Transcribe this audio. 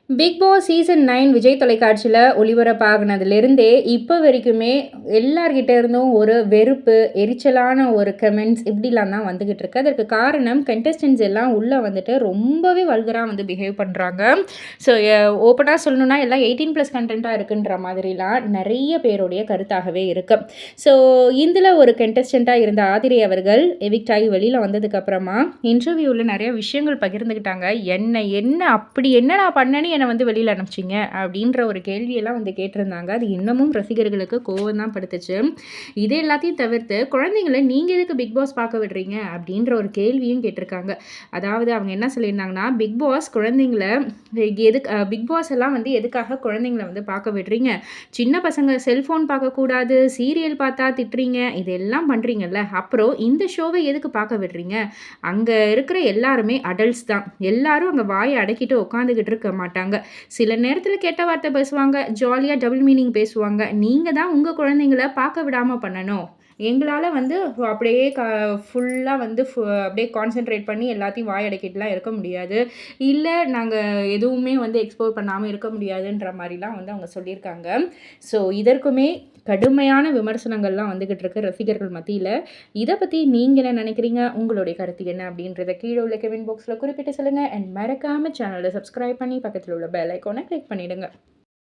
Big Boss season 9 Vijay தொலைக்காட்சியில ஒளிபரப்பாகுனதுலேருந்தே, இப்போ வரைக்குமே எல்லார்கிட்ட இருந்தும் ஒரு வெறுப்பு, எரிச்சலான ஒரு கமெண்ட்ஸ் இப்படிலாம் தான் வந்துகிட்டு இருக்கு. அதற்கு காரணம் கண்டஸ்டன்ட்ஸ் எல்லாம் உள்ள வந்துட்டு ரொம்பவே வல்கரா வந்து பிஹேவ் பண்றாங்க. ஸோ ஓப்பனா சொல்லணும்னா எல்லாம் 18+ கன்டென்ட்டா இருக்குன்ற மாதிரிலாம் நெறைய பேருடைய கருத்தாகவே இருக்கு. ஸோ இதில ஒரு கண்டஸ்டன்ட்டா இருந்த ஆதிரை அவர்கள் எவிக்ட் ஆகி வெளியில வந்ததுக்கப்புறமா, இன்டர்வியூல நெறைய விஷயங்கள் பகிர்ந்துக்கிட்டாங்க. என்ன அப்படி என்ன நான் பண்ணேன்னு என்ன வந்து வெளியில அனுப்பிச்சீங்க? அப்படின்ற ஒரு கேள்வியெல்லாம் வந்து கேட்டிருந்தாங்க. அது இன்னமும் ரசிகர்களுக்கு கோவம் தான் படுத்துச்சு. இது எல்லாத்தையும் தவிர்த்து, குழந்தைங்கள நீங்க எதுக்கு பிக் பாஸ் பார்க்க விடுறீங்க? அப்படின்ற ஒரு கேள்வியும் கேட்டிருக்காங்க. அதாவது அவங்க என்ன சொல்லியிருந்தாங்கன்னா, பிக் பாஸ் குழந்தைங்கள எதுக்கு பிக் பாஸ் எல்லாம் வந்து எதுக்காக குழந்தைங்கள வந்து பார்க்க விடுறீங்க? சின்ன பசங்க செல்ஃபோன் பார்க்கக்கூடாது, சீரியல் பார்த்தா திட்டுறீங்க, இதெல்லாம் பண்றீங்கல்ல. அப்புறம் இந்த ஷோவ எதுக்கு பார்க்க விடுறீங்க? அங்க இருக்கிற எல்லாருமே அடல்ட்ஸ் தான். எல்லாரும் அங்க வாய அடக்கிட்டு உட்காந்துக்கிட்டு இருக்க மாட்டாங்க. சில நேரத்தில கெட்ட வார்த்தை பேசுவாங்க, ஜாலியா டபுள் மீனிங் பேசுவாங்க. நீங்க தான் உங்க குழந்தைங்கள பார்க்க விடாம பண்ணணும். எங்களால வந்து அப்படியே ஃபுல்லா வந்து அப்படியே கான்சன்ட்ரேட் பண்ணி எல்லாத்தையும் வாய் அடக்கிட்டுலாம் இருக்க முடியாது. இல்ல நாங்க எதுவுமே வந்து எக்ஸ்ப்ளோர் பண்ணாம இருக்க முடியாதுன்ற மாரிலாம் வந்து அவங்க சொல்லியிருக்காங்க. ஸோ இதற்குமே கடுமையான விமர்சனங்கள்லாம் வந்துகிட்டு இருக்கு ரசிகர்கள் மத்தியில. இத பத்தி நீங்க என்ன நினைக்கிறீங்க? உங்களுடைய கருத்து என்ன? அப்படின்றத கீழ உள்ள கமெண்ட் பாக்ஸ்ல குறிப்பிட்டு சொல்லுங்க. அண்ட் மறக்காம சேனல சப்ஸ்கிரைப் பண்ணி பக்கத்துல உள்ள பெல் ஐகான கிளிக் பண்ணிடுங்க.